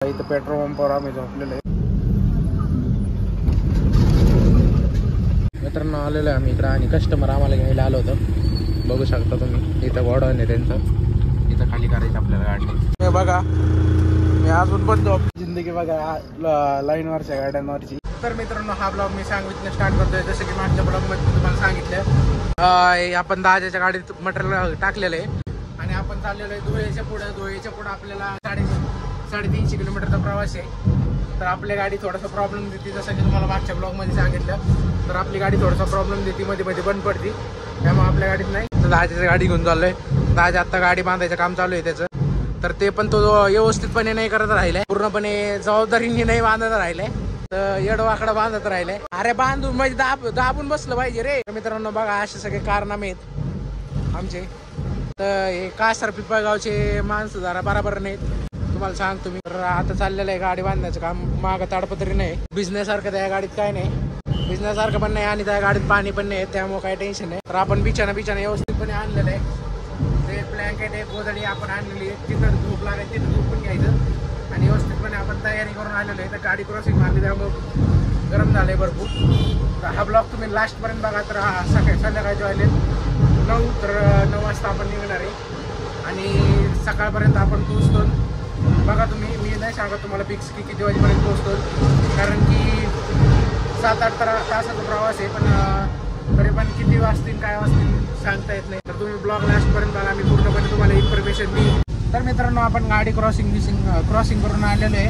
इथं पेट्रोल पंपावर आम्ही झोपलेलो आहे. मित्रांनो आलेलो आहे आम्ही इकडं आणि कस्टमर आम्हाला घ्यायला आलो होतं. बघू शकता तुम्ही इथं गोडाऊन आहे त्यांचं. इथं खाली करायचं आपल्याला गाडी. हे बघा मी अजून पण झोप जिंदगी बघा लाईनवरच्या गाड्यांवरची. तर मित्रांनो हा ब्लॉग मी सांगितलं स्टार्ट करतोय. जसं की मागच्या ब्लॉगमध्ये तुम्हाला सांगितलं आपण दादाच्या गाडीत मटेरियल टाकलेलं आहे आणि आपण चाललेलो आहे धुळेच्या पुढं आपल्याला 350 किलोमीटरचा प्रवास आहे. तर आपली गाडी थोडासा प्रॉब्लेम देते. जसं की तुम्हाला मागच्या ब्लॉगमध्ये सांगितलं तर आपली गाडी थोडासा प्रॉब्लेम देते, मध्ये बंद पडते. त्यामुळे आपल्या गाडीत नाही. तर दादाची गाडी घेऊन चाललोय. दादा आत्ता गाडी बांधायचं काम चालू आहे त्याचं. तर ते पण तो व्यवस्थितपणे नाही करत राहिलाय, पूर्णपणे जबाबदारीने नाही बांधत राहिलाय. तर येडवाकडं बांधत राहिलंय. अरे बांधून म्हणजे दाबून बसलं पाहिजे रे. मित्रांनो बघा असे सगळे कारनामे आहेत आमचे. तर हे कासार पिंपळगावचे माणसं जरा बरोबर नाहीत तुम्हाला सांगतो मी. तर आता चाललेलं आहे गाडी बांधण्याचं काम. मागं ताडपत्री नाही. बिझनेससारखं त्या गाडीत काय नाही, बिझनेससारखं पण नाही आणि त्या गाडीत पाणी पण नाही, त्यामुळे काही टेन्शन नाही. तर आपण बिछाना व्यवस्थितपणे आणलेलं आहे. ते ब्लँकेट आहे, गोधडी आपण आणलेली आहे. तिथं झोप लागायची, तिथं झोपून घ्यायचं आणि व्यवस्थितपणे आपण तयारी करून आलेलो आहे. तर गाडी क्रॉसिंग मारली त्यामुळे गरम झालं आहे भरपूर. तर हा ब्लॉग तुम्ही लास्टपर्यंत बघा. तर संध्याकाळचे वाजले 9. तर 9 वाजता आपण निघणार आहे आणि सकाळपर्यंत आपण पोहोचतो. बघा तुम्ही, मी नाही सांगत तुम्हाला फिक्स की किती वाजेपर्यंत पोहोचतो, कारण की 7-8 तासाचा प्रवास आहे. पण तरी पण किती वाजतील काय वाजतील सांगता येत नाही. तर तुम्ही ब्लॉग लास्टपर्यंत बघा, मी पूर्णपणे तुम्हाला इन्फॉर्मेशन देईन. तर मित्रांनो आपण गाडी क्रॉसिंग करून आलेलो आहे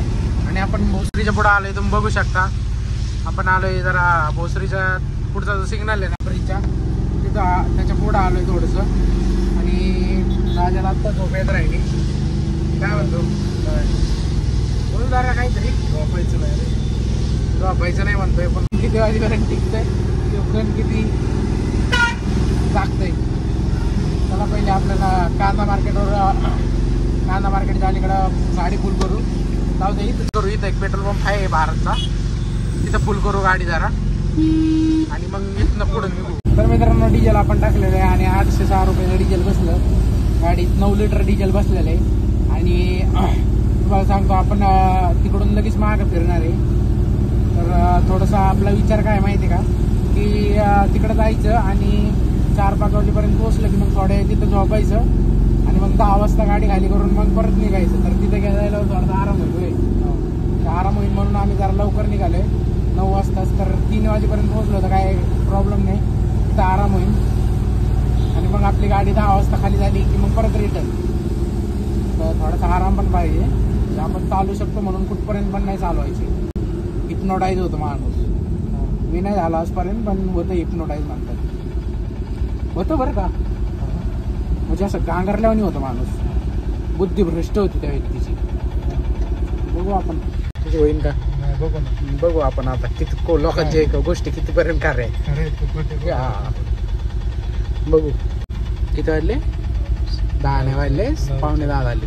आणि आपण भोसरीच्या पुढं आलोय. तुम्ही बघू शकता आपण आलोय जरा भोसरीच्या पुढचा जो सिग्नल आहे ना ब्रिजच्या, तिथं त्याच्या पुढं आलोय थोडंसं. आणि राजाला आत्ता झोप येत राहिली. काय म्हणतो बोलू जरा काहीतरी. झोपायचं नाही रे, झोपायचं नाही म्हणतोय, पण किती वाजेपर्यंत टिकतंय पण किती जागतंय. त्याला पहिले आपल्याला कांदा मार्केटच्या अलीकडं गाडी फुल करू. जाऊ दे इथं करू. इथं एक पेट्रोल पंप आहे भारतचा, तिथं फुल करू गाडी जरा आणि मग इथनं पुढं निघू. तर मित्रांनो डिझेल आपण टाकलेलं आहे आणि 806 रुपयाचं डिझेल बसलं गाडीत. 9 लिटर डिझेल बसलेलं आहे. आणि तुम्हाला सांगतो आपण तिकडून लगेच मागं फिरणार आहे. तर थोडासा आपला विचार काय माहिती आहे का, की तिकडं जायचं आणि 4-5 वाजेपर्यंत पोहोचलं की मग थोड्या तिथं झोपायचं आणि मग 10 वाजता गाडी खाली करून मग परत निघायचं. तर तिथं जायला थोडासा आराम होईल. आराम होईल म्हणून आम्ही जरा लवकर निघालोय 9 वाजताच. तर 3 वाजेपर्यंत पोहोचलो तर काय प्रॉब्लेम नाही, तिथं आराम होईल. आणि मग आपली गाडी 10 वाजता खाली झाली की मग परत रिटर्न. तर थोडासा आराम पण पाहिजे. आपण चालू शकतो म्हणून कुठपर्यंत पण नाही चालवायची. हिप्नोटाईज होतो माणूस. मी नाही झाला आजपर्यंत, पण होतं हिप्नोटाईज म्हणतात. होतं बरं का, म्हणजे असं गांगरल्यावानी होतं माणूस. बुद्धिभ्रष्ट होती त्या व्यक्तीची. बघू आपण तुझी होईन का. बघू आपण आता किती लोकांची गोष्टी कितीपर्यंत कार्य आहे. बघू किती वाजले. 10 नाही वाजले, 9:45 झाले.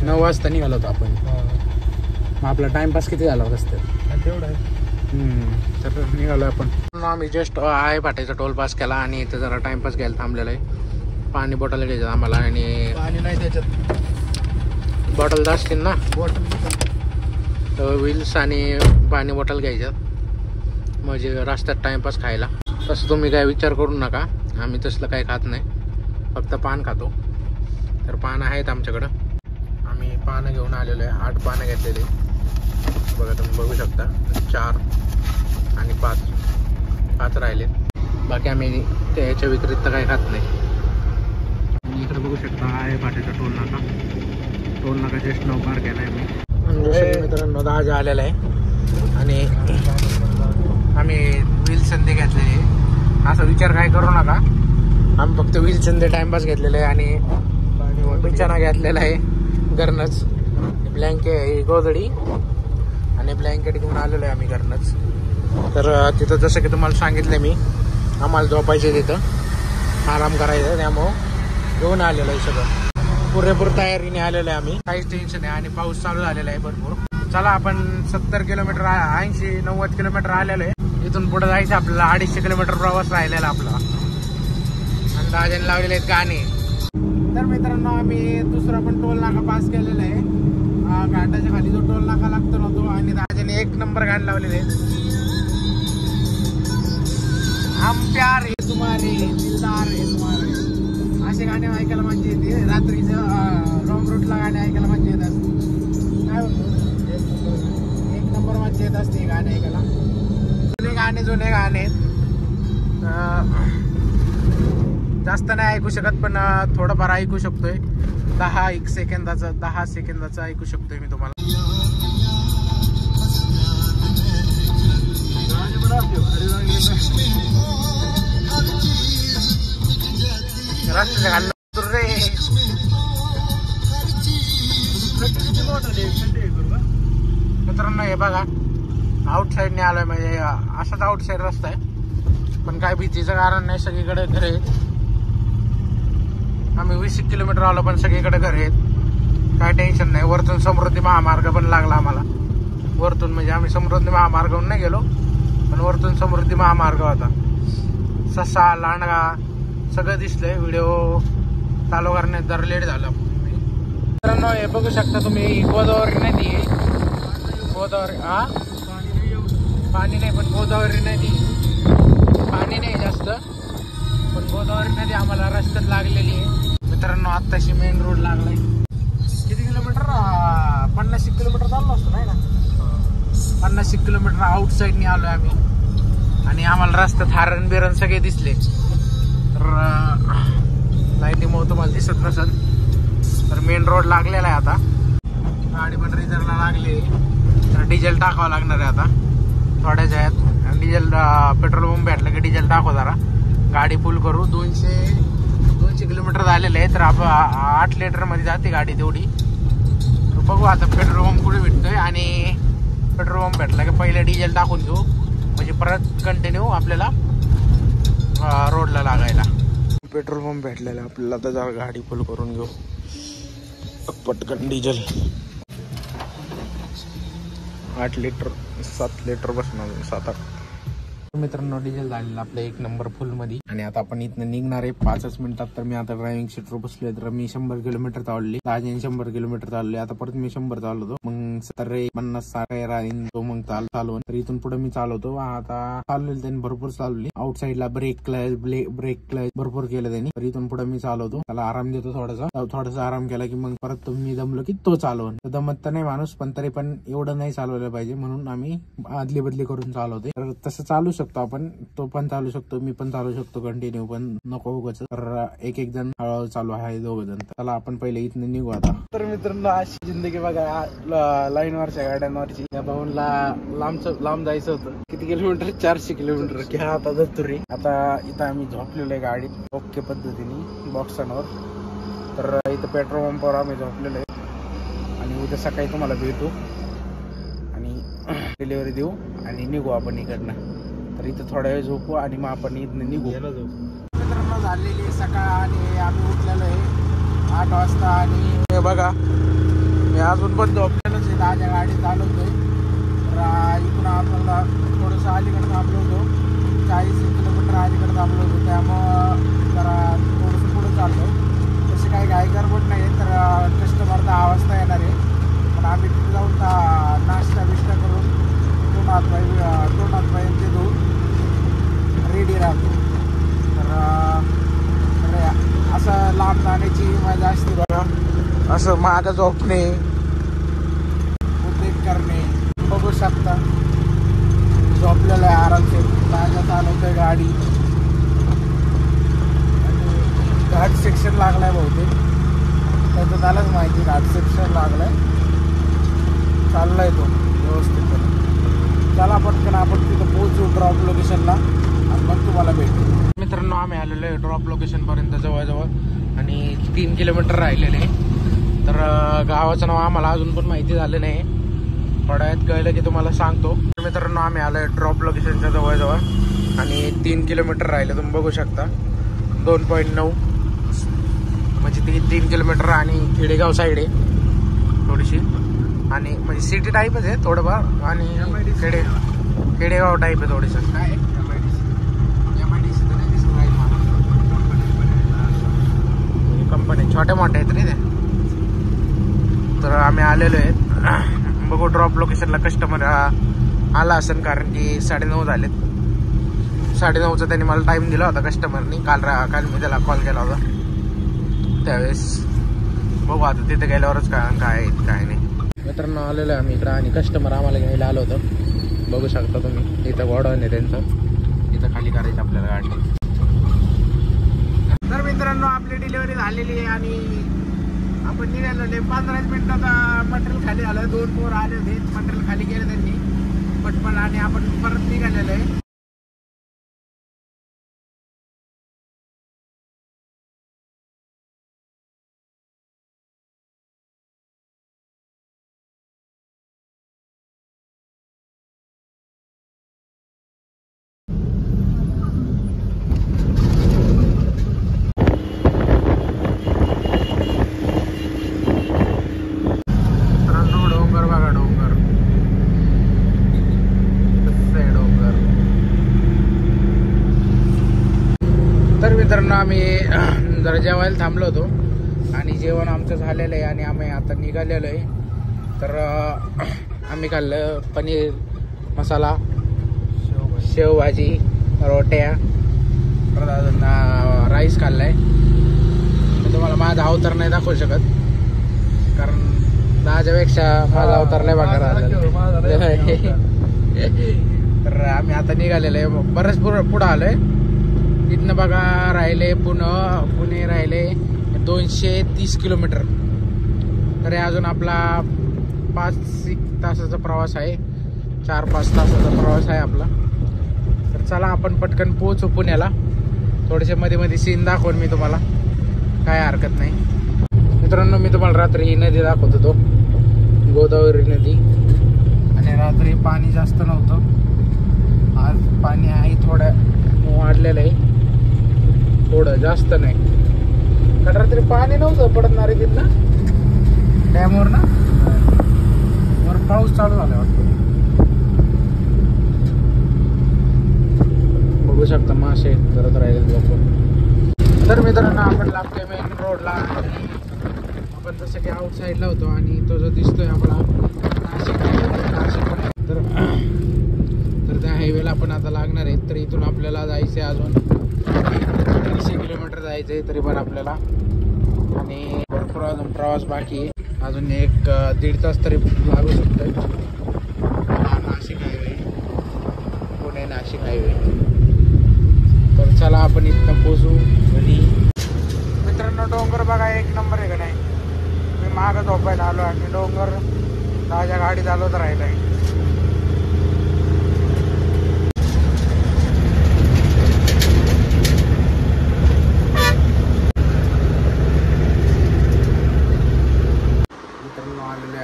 9 वाजता निघालो होतो आपण. मग आपला टाइमपास किती झाला रस्त्यात तेवढा आहे. तर निघालो आपण. आम्ही जस्ट आहे फाट्याचा टोल पास केला आणि इथं जरा टाइमपास घ्यायला थांबलेला आहे. पाणी बॉटल घ्यायचं आम्हाला आणि पाणी नाही त्याच्यात. बॉटल असतील ना, व्हील्स आणि पाणी बॉटल घ्यायच्यात म्हणजे रस्त्यात टाइमपास खायला. तसं तुम्ही काय विचार करू नका, आम्ही तसलं काही खात नाही, फक्त पान खातो. तर पानं आहेत आमच्याकडं. आम्ही पानं घेऊन आलेलो आहे. 8 पानं घेतलेले बघा, तुम्ही बघू शकता. 4 आणि 5 राहिले. बाकी आम्ही त्याच्या व्यतिरिक्त काही खात नाही. इकडे बघू शकता आहे फाट्याचा टोल नाका जस्ट 9 पार केला आहे मी. मित्रांनो 10 आलेला आहे आणि आम्ही व्हील संधी घेतलेली. असा विचार काय करू नका, आम्ही फक्त व्हील संधी टाइमपास घेतलेला आहे आणि बिछाना घेतलेला आहे घरनंच. ब्लँकेट गोधडी आणि ब्लँकेट घेऊन आलेलो आहे आम्ही घरनंच. तर तिथं जसं की तुम्हाला सांगितलं मी, आम्हाला झोपायचं तिथं, आराम करायचं, त्यामुळं घेऊन आलेलं आहे सगळं. पुरेपूर तयारीने आलेलं आहे आम्ही, काहीच टेन्शन आहे. आणि पाऊस चालू झालेला आहे भरपूर. चला आपण 70 किलोमीटर 80-90 किलोमीटर आलेलो आहे. इथून पुढे जायचं आपल्याला. 250 किलोमीटर प्रवास राहिलेला आपला. आणि दादाने लावलेले आहेत गाणे. तर मित्रांनो आम्ही दुसरा पण टोल नाका पास केलेला आहे. घाटाच्या खाली जो टोल नाका लागतो ना तो, आणि राजाने एक नंबर गाणी लावलेले हम प्यार है तुम्हारे दिलदार है तुम्हारे, असे गाणे ऐकायला मजा येते. रात्रीचं लॉंग रूटला गाणे ऐकायला मजा येत असते. काय म्हणतो, एक नंबर मजा येत असते गाणे ऐकायला. जुने गाणे जास्त नाही ऐकू शकत, पण थोडंफार ऐकू शकतोय. 10 सेकंदाचं ऐकू शकतोय मी तुम्हाला. मित्रांनो हे बघा, आउटसाईडने आलोय, म्हणजे असाच आउटसाईड रस्ता आहे, पण काय भीतीचं कारण नाही. सगळीकडे घर आहेत. आम्ही 20 किलोमीटर आलो, पण सगळीकडे घर आहेत. काय टेन्शन नाही. वरतून समृद्धी महामार्ग पण लागला आम्हाला. वरतून म्हणजे आम्ही समृद्धी महामार्गावरून नाही गेलो, पण वरतून समृद्धी महामार्ग होता. ससा लांडगा सगळं दिसलंय. व्हिडिओ चालू करण्यात जरा लेट झाला. मित्रांनो हे बघू शकता तुम्ही, गोदावरी नदी आहे. गोदावरी पाणी नाही, पण गोदावरी नदी पाणी नाही जास्त, पण गोदावरी नदी आम्हाला रस्त्यात लागलेली आहे. मित्रांनो आत्ताशी मेन रोड लागलाय. किती किलोमीटर, 50 किलोमीटर चाललो असतो नाही ना. 50 किलोमीटर आउटसाईडने आलोय आम्ही, आणि आम्हाला रस्त्यात हारण बिरण सगळे दिसले. तर लाईटीमुळे तुम्हाला दिसत नसेल, तर मेन रोड लागलेला आहे. आता गाडी पण रिझर्वला लागली, तर डिझेल टाकावं लागणार आहे आता थोड्याच आहेत. डिझेल पेट्रोल पंप भेटलं की डिझेल टाकू जरा, गाडी फुल करू. 200 किलोमीटर झालेलं आहे, तर 8 लिटरमध्ये जाते गाडी तेवढी. बघू आता पेट्रोल पंप कुठे भेटतोय, आणि पेट्रोल पंप भेटला की पहिले डिझेल टाकून घेऊ, म्हणजे परत कंटिन्यू आपल्याला रोडला लागायला. पेट्रोल पंप भेटलेला आपल्याला, तर जरा गाडी फुल करून घेऊ पटकन. डिझेल 8 लिटर 7 लिटर बसणार, 7-8. मित्रांनो डिझेल झालेलं आपलं 1 नंबर फुल मध्ये, आणि आता आपण इथनं निघणार आहे 5 मिनिटात. तर मी आता ड्रायव्हिंग सीटवर बसलोय. तर मी 100 किलोमीटर चालले, 100 किलोमीटर चालले. आता परत मी 100 चालवतो, मग 70 50 60 राहीन तो, मग चालवून. तर इथून पुढे मी चालवतो. आता चालवली त्यांनी, भरपूर चालवली. आउट साईडला ब्रेक क्लच भरपूर केलं त्यांनी. तर इथून पुढे मी चालवतो, त्याला आराम देतो थोडासा आराम केला की मग परत मी दमलो की तो चालवून. दमत तर नाही माणूस, पण तरी पण एवढं नाही चालवलं पाहिजे, म्हणून आम्ही आदली बदली करून चालवते. तर तसं चालू शकतो आपण, तो पण चालू शकतो, मी पण चालू शकतो कंटिन्यू, पण नको उगाच. तर एक जण हळूहळू चालू आहे, 2 जण. त्याला आपण पहिले इथनं निघू आता. तर मित्रांनो अशी जिंदगी बघा, लाईनवरच्या गाड्यांवरची. त्या भाऊनला लांब जायचं होतं. किती किलोमीटर, 400 किलोमीटर. घ्या आता दत्तुरी. आता इथं आम्ही झोपलेलो आहे गाडी ओके पद्धतीने बॉक्सांवर. तर इथं पेट्रोल पंपावर आम्ही झोपलेलो आहे, आणि उद्या सकाळी तुम्हाला भेटू आणि डिलिव्हरी देऊ आणि निघू आपण इकडनं. तर इथं थोड्या वेळ झोपू आणि मग आपण इथनं निघू. मित्रांनो झालेली सकाळ, आणि आम्ही उठलेलो आहे 8 वाजता. आणि हे बघा मी अजून पण झोपलेलोच आहे. माझ्या गाडी चालवतोय. तर इथून आपल्याला थोडंसं अलीकडे थांबलो होतो, 40 किलोमीटर अलीकडे थांबलो होतो. त्यामुळं जरा थोडंसं पुढं चाललो. तसे काही गाय गडबड नाही. तर कस्टमर 10 वाजता येणार आहे, पण आम्ही तिथे जाऊन नाश्ता बिष्टा करून दोन हात पायांचे धुवून रेडी राहतो. तर असं लांब जाण्याची मजा असते बघा. असं मागं झोपणे, उद्योग करणे. बघू शकता झोपलेलं आहे आरामशीर. ताजा चालवतोय गाडी, आणि घाट सेक्शन लागलाय बहुतेक. त्याचं त्यालाच माहिती, घाट सेक्शन लागलाय. चाललाय तो व्यवस्थित. चला पटकन आपण तिथं पोहोचू ड्रॉप लोकेशनला, आणि मग तुम्हाला भेटू. मित्रांनो आम्ही आलेलो आहे ड्रॉप लोकेशन पर्यंत जवळजवळ, आणि 3 किलोमीटर राहिलेले. तर गावाचं नाव आम्हाला अजून पण माहिती झालं नाही. थोड्या वेळात कळलं की तुम्हाला सांगतो. मित्रांनो आम्ही आलोय ड्रॉप लोकेशनच्या जवळजवळ, आणि 3 किलोमीटर राहिले. तुम्ही बघू शकता 2.9, म्हणजे 3 किलोमीटर. आणि खेडेगाव साईड आहे थोडीशी, आणि म्हणजे सिटी टाईपच आहे थोडंफार, आणि खेडेगाव टाईप आहे थोडीसं. काय MIDC तर नाही दिसत राहील मला. कंपनी छोट्या मोठ्या आहेत रे ते. तर आम्ही आलेलो आहेत बघू ड्रॉप लोकेशनला कस्टमर आला असेल, कारण की 9:30 झालेत. 9:30चा त्यांनी मला टाइम दिला होता कस्टमरनी. काल मी त्याला कॉल केला होता त्यावेळेस. बघू आता तिथे गेल्यावरच काय नाही. मित्रांनो आलेलो आहे आम्ही इकडं आणि कस्टमर आम्हाला घ्यायला आलो होतं. बघू शकता तुम्ही इथं गोडाऊन आहे त्यांचं. इथं खाली करायचं आपल्याला गाडी. तर मित्रांनो आपली डिलिव्हरी झालेली आहे आणि आपण निघालो. 15 मिनिटात मटेरियल खाली आलं. 2 पोर आले होते, मटेरियल खाली गेले त्यांनी पटपट आणि आपण परत निघालेलो आहे. मित्रांनो आम्ही जरा जेवायला थांबलो होतो आणि जेवण आमचं झालेलं आहे आणि आम्ही आता निघालेलो आहे. तर आम्ही खाल्लं पनीर मसाला, शेवभाजी, रोट्या, परत अजून राईस खाल्लाय. तुम्हाला माझा अवतार नाही दाखवू शकत, कारण माझ्यापेक्षा माझा अवतार लय बघा. तर आम्ही आता निघालेलो आहे, बरंच पुढं आलोय. इथनं बघा राहिले पुणे राहिले 230 किलोमीटर. तर अजून आपला 5-6 तासाचा प्रवास आहे, 4-5 तासाचा प्रवास आहे आपला. तर चला आपण पटकन पोहोचू पुण्याला. थोडेसे मध्ये सीन दाखवून मी तुम्हाला, काय हरकत नाही. मित्रांनो मी तुम्हाला रात्री ही नदी दाखवत होतो, गोदावरी नदी. आणि रात्री पाणी जास्त नव्हतं, आज पाणी आहे थोडं वाढलेलं आहे, थोडं जास्त नाही. कारण रात्री पाणी नव्हतं पडणार आहे तिथनं डॅमवर ना, वर पाऊस चालू झाला वाटतं. बघू शकता मासे करत राहिले लोक. तर मित्रांनो आपण लागतोय मेन रोडला. आपण जसं की आउट साईडला होतो आणि तो जो दिसतोय आपला नाशिक. तर त्या हायवेला आपण आता लागणार आहे. तर इथून आपल्याला जायचं आहे अजून 300 किलोमीटर जायचं आहे तरी पण आपल्याला, आणि भरपूर अजून प्रवास बाकी आहे. अजून 1-1.5 तास तरी लागू शकतोय. Nashik highway, Pune Nashik highway. तर चला आपण इथनं पोचू घरी. मित्रांनो डोंगर बघा एक नंबर आहे का नाही. मी मागं झोपायला आलो आणि डोंगर ताज्या गाडीत आलो तर राहिलाय.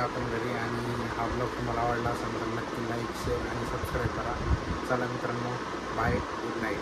आपण घरी. आणि हा ब्लॉग तुम्हाला आवडला असेल तर नक्की लाईक, शेअर आणि सबस्क्राईब करा. चला मित्रांनो, बाय, गुड नाईट.